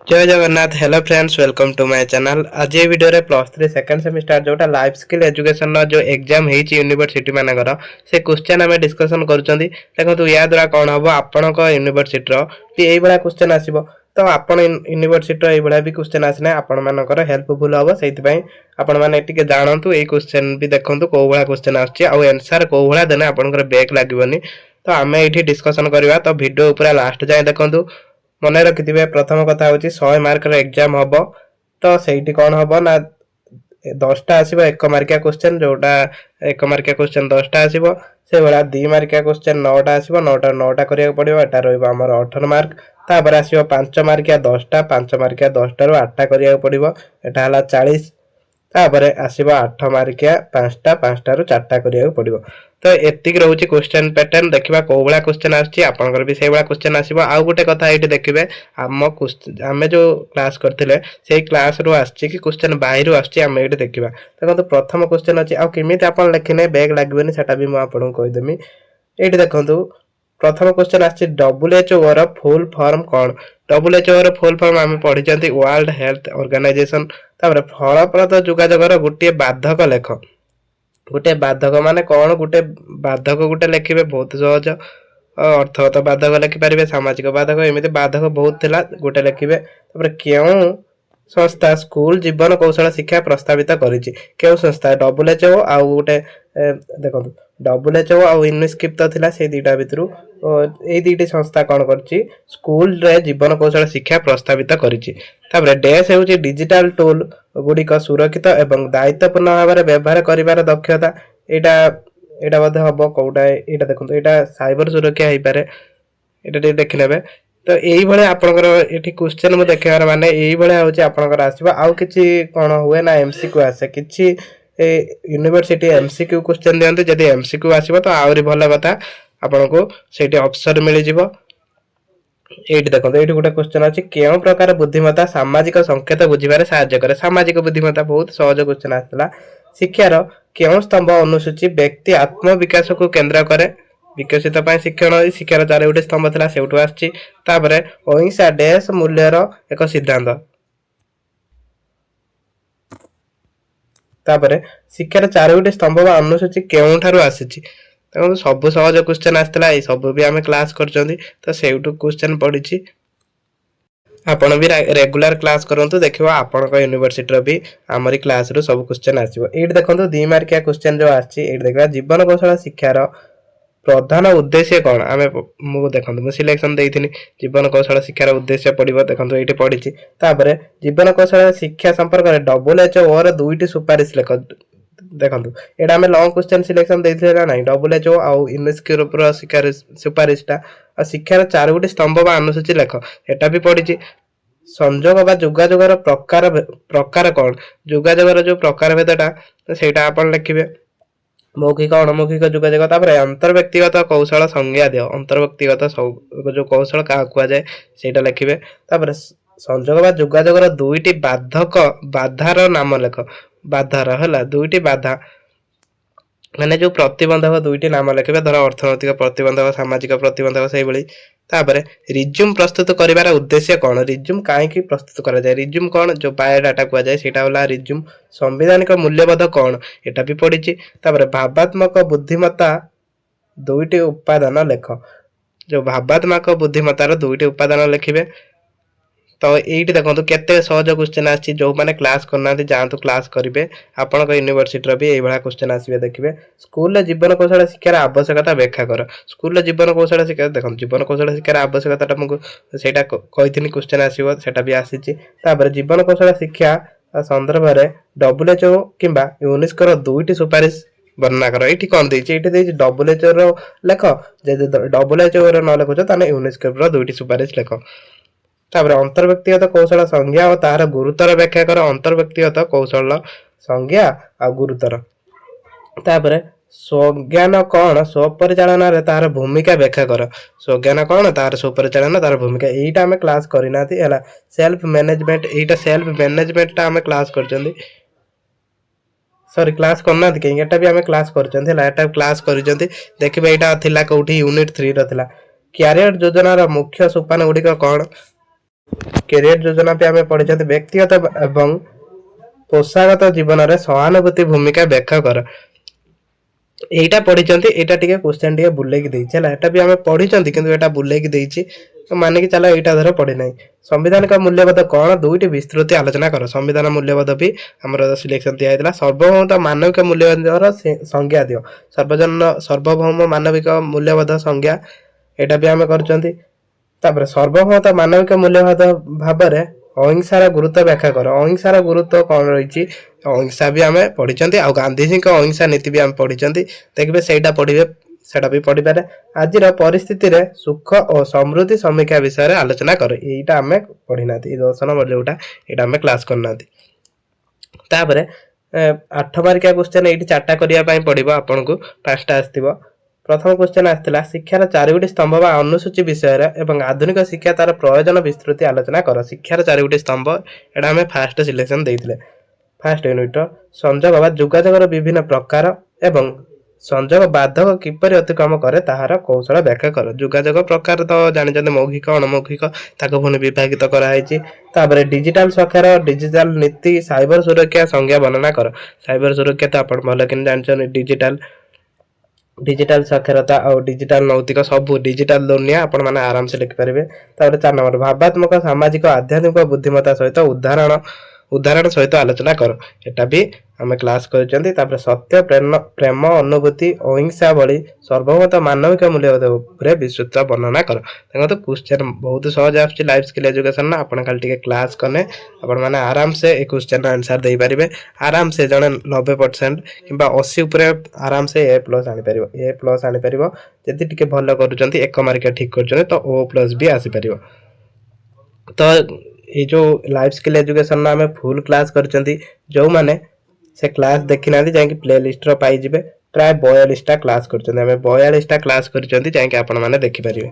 जय Jagannath. Hello friends, welcome to my channel. आज ये वीडियो रे प्लस 3 सेकंड सेमिस्टर जोटा लाइफ स्किल एजुकेशन जो एग्जाम हेची यूनिवर्सिटी मानकर से क्वेश्चन आम डिस्कसन करूछंती। देखंतु या द्वारा कोन हबो आपनक यूनिवर्सिटी रो भी एई बडा क्वेश्चन आसीबो। तो आपण यूनिवर्सिटी रो एई बडा भी क्वेश्चन आसने आपण मानकर हेल्पफुल हबो। सेति पई आपण माने टिके जानंतु एई क्वेश्चन भी देखंतु को बडा क्वेश्चन आछी आ आंसर को बडा देने आपनकर बैक लागबोनी। तो आमे एठी डिस्कसन करबा। तो वीडियो ऊपर लास्ट जाय देखंतु। मन रखिथे प्रथम कथा हूँ 100 मार्क एग्जाम हम तो सही कौन हम ना 10टा आसो 1 मार्किया क्वेश्चन जोटा 1 मार्किया क्वेश्चन 10टा आसो से भाया 2 मार्किया क्वेश्चन 9टा आसो 9टा 9टा करा पड़ो एटा रहा 18 मार्क। तापर आसो 5 मार्किया 10टा 5 मार्किया 10टा 8टा करा पड़ो एटा 40। तापर आसो 8 मार्किया 5टा 5टा 4टा करा पड़ो। तो एतिक रोचे क्वेश्चन पैटर्न देखा कौ भाया क्वेश्चन आपर भी से भाया क्वेश्चन आसो। आउ गोटे कथा ये देखिए आम आम जो क्लास करते से क्लास रू आसी कि क्वेश्चन बाहर आम ये देखा। देखो प्रथम क्वेश्चन अच्छी आमती आप लिखने बैग लगे से भी मुझे कहीदेमी। ये देखो प्रथम क्वेश्चन आसी WHO रो फुल फॉर्म कौन। WHO रो फुल फॉर्म आम पढ़ी वर्ल्ड हेल्थ ऑर्गेनाइजेशन। फलप्रद जोगाजोगर गोटे बाधक लेख। गोटे बाधक माने कौन गोटे बाधक गोटे लिखे बहुत सहज। अर्थगत बाधक लिखिपारे सामाजिक बाधक एमती बाधक बहुत थिला गोटे लिखे। क्यों संस्था स्कूल जीवन कौशल शिक्षा प्रस्तावित करिछि क्यों संस्था WHO आउ गोटे देखो WHO आउ यूनिस्किप तो थिला से दुटा भितरु ए दुटी संस्था कौन करछि स्कूल रे जीवन कौशल शिक्षा प्रस्तावित करिछि। तापर डैश हेउछि डिजिटल टूल गुड़िक सुरक्षित एवं दायित्वपूर्ण भाव में व्यवहार करिवार दक्षता। एटा एटा बोधे हम कौटा एटा देखो एटा साइबर सुरक्षा हो पारे एटा देखि नेबे। तो यही भाई आपंकर ये क्वेश्चन मुझे देखार माने यही भाई हूँ आपंकर आसो आउ कि कौन हुए ना MCQ आसे कि यूनिवर्सिटी MCQ क्वेश्चन दिखाते जब MCQ आसो तो आहरी भल कथा आपन को से अवसर मिल जाव। ये देखो ये गोटे क्वेश्चन अच्छी क्यों प्रकार बुद्धिमत्ता सामाजिक संकेत बुझे साहाय्य करे। सामाजिक बुद्धिमत्ता बहुत सहज क्वेश्चन आसाला। शिक्षार क्यों स्तंभ अनुसूची व्यक्ति आत्म विकास को केन्द्र करे। विकसित शिक्षण शिक्षार 4 गोटे स्तंभ था से आसपर अहिंसा डैश मूल्यर एक सिद्धांत। तापर शिक्षार 4 गोटे स्तंभ अनुसूची क्यों आसी सब सहज क्वेश्चन आसाला। सब भी आम क्लास कर तो से क्वेश्चन पढ़ी आपण भी रेगुलर क्लास करंतु देखिबा आपनका यूनिवर्सिटी रो भी हमरी क्लास रो सब क्वेश्चन आसीबो। एड देखंतु 2 मार्किया क्वेश्चन जो आछि एड देखबा जीवन कौशल शिक्षार प्रधान उद्देश्य कौन आम मु देखो मुझे सिलेक्शन देती जीवन कौशल शिक्षार उद्देश्य पड़ो देखो ये पढ़ी। जीवन कौशल शिक्षा संपर्क में WHO रो 2टी सुपारिश लेख। देखो यहाँ आम लंग क्वेश्चन सिलेक्शन देते ना ना WHO आउ यूनेस्को सुपारिशटा शिक्षार 4 गोटे स्तंभ बा अनुसूची लेख एटा भी पढ़ी। संजोग बा जोगाजोगर प्रकार प्रकार कौन जोगाजोगर जो प्रकार भेदटा सेटा आप लिखे मौखिक अणमौखिक जोगाजोग। तापर अंतर्व्यक्तिगत कौशल संज्ञा दियो अंतर्व्यक्तिगत जो कौशल क्या कहुए से लिखे। तापर संजोग बा जोगाजोगर 2टी बाधक बाधार नाम लेख। बाधार है 2टी बाधा माने जो प्रतिबंधक 2टी नाम लिखे धर अर्थनैतिक प्रतिबंधक सामाजिक प्रतिबंधक से भाई। तापर रिज्यूम प्रस्तुत करिवार उद्देश्य कौन रिज्यूम कहीं प्रस्तुत करा जाए रिज्यूम कौन जो बायोडाटा कहुए से रिज्यूम। संवैधानिक मूल्यबोध कौन एटा भी पढ़ी। तापर भावात्मक बुद्धिमत्ता 2टी उपादान लेख। जो भावात्मक बुद्धिमत्तार 2टी उपादान लिखे। तो ये देखो केते सहज क्वेश्चन आछि जो माने क्लास करना जातु क्लास करेंगे आपण यूनिवर्सिटी भी यही क्वेश्चन आसवे देखिए। स्कूल जीवन कौशल शिक्षार आवश्यकता व्याख्या कर। स्कूल जीवन कौशल शिक्षा देखो जीवन कौशल शिक्षार आवश्यकता मुझे कही क्वेश्चन आसो से भी आसी। जीवन कौशल शिक्षा संदर्भ में WHO किंबा यूनेस्को रो 2टी सुपारिश वर्णना कर। ये कौन देती WHO रो लेख WHO रो न लिखुच यूनेस्को रो 2टी सुपारिश लेख। तापर अंतर्व्यक्तिगत कौशल संज्ञा और तार गुरुतर व्याख्या कर। अंतर्व्यक्तिगत कौशल संज्ञा आ गुरुतर। तापर स्वज्ञान कौन स्वपरिचालन तार भूमिका व्याख्या कर। स्वज्ञान कौन तार स्वपरिचालन तार भूमिका यहीटा आम क्लास करना है। सेल्फ मैनेजमेंट यहीटा सेल्फ मैनेजमेंट आम क्लास कर सॉरी क्लास करना कहीं एटा भी आम क्लास कर क्लास कर देखिए। यहाँ कौटी यूनिट 3 रा कैरियर योजनार मुख्य सोपान गुड़िक कौन कैरियर योजना भी आम पढ़ी व्यक्तिगत एवं पेशागत जीवन में सहानुभूति भूमिका व्याख्या कर এইটা পড়িଛନ୍ତି এইটা ଟିକେ क्वेश्चन ଟିକେ ବୁଲେଇକି ଦେଇଛି ହେଲା ଏଟା ବି ଆମେ ପଢିଛନ୍ତି କିନ୍ତୁ ଏଟା ବୁଲେଇକି ଦେଇଛି ତ ମାନିକି ଚାଲ ଏଇଟା ଧର ପଢି ନାହିଁ संविधानिक मूल्यबोध कौन दुईटी विस्तृत आलोचना कर संविधान मूल्यबोध भी आमर सिलेक्शन दिया है सार्वभौम मानविक मूल्यबोधर संज्ञा दियो सार्वभौम मानविक मूल्यबोध संज्ञा एटा भी आम कर सार्वभौमता मानविक मूल्यबोध भाव में अहिंसार गुरुत्व व्याख्या कर अहिंसार गुरुत्व कौन रही अहिंसा भी आम पढ़ी आ गांधीजी अहिंसा नीति भी आम पढ़ी देखिए सहीटा पढ़े सेटा भी पढ़ी पारे आज परिस्थिति रे सुख और समृद्धि समीक्षा विषय रे आलोचना कर एटा आमे पढ़ी ना 10 नंबर जोटा एटा आमे क्लास करना तापरे 8 मार्किया क्वेश्चन एटी चारटा करिया पई पड़िबो आपन को पांचटा आस्तिबो प्रथम क्वेश्चन आस्तिला शिक्षार चारिगोटी स्तंभ बा अनुसूची विषय रे एवं आधुनिक शिक्षा तार प्रयोजन विस्तृति आलोचना कर शिक्षार चारिगोटी स्तंभ एटा आमे फर्स्ट सिलेक्शन देइथिले फर्स्ट यूनिट संयोग बा जोगाजोगर विभिन्न प्रकार एवं संयोग बाधक किपरि अतिक्रम करे ताहार कौशल व्याख्या कर जोगाजोग प्रकार तो जानिछन्ते मौखिक अणमौखिक ताको पुनि विभाजित कराइछि तापरे डिजिटल शाखार डिजिटल नीति साइबर सुरक्षा संज्ञा वर्णना कर साइबर सुरक्षा तो आपण भल कि जानिछन्ते डिजिटल साक्षरता और डिजिटल नैतिक सब डिजिटल दुनिया आपण माने आराम से लिखि परिबे तापरे 4 नंबर भावात्मक सामाजिक आध्यात्मिक बुद्धिमत्ता सहित उदाहरण सहित आलोचना कर एटा भी आम क्लास कर सत्य प्रेम अनुभूति अहिंसा भली सर्वभौमत मानविक मूल्यबोध विस्तृत वर्णना कर देखो क्वेश्चन बहुत सहज आसुची लाइफ स्किल एजुकेशन ना आपण खाली टिके क्लास कने आपण माने आराम से ए क्वेश्चन आंसर दे पारिबे आराम से जने 90% किबा 80 ऊपर आराम से A+ आनी परिबो जति टिके भलो करूचंती एक मार्क ठीक करचंती तो O+ भी आसी परिबो तो ये जो लाइफ स्किल एजुकेशन ना हमें फुल क्लास करचंती जो माने से क्लास देखि ना जाके प्ले लिस्ट रो पाई जिवे प्राय 42टा क्लास करचंती हमें 42टा क्लास करचंती जाके आपण माने देखि परिबे।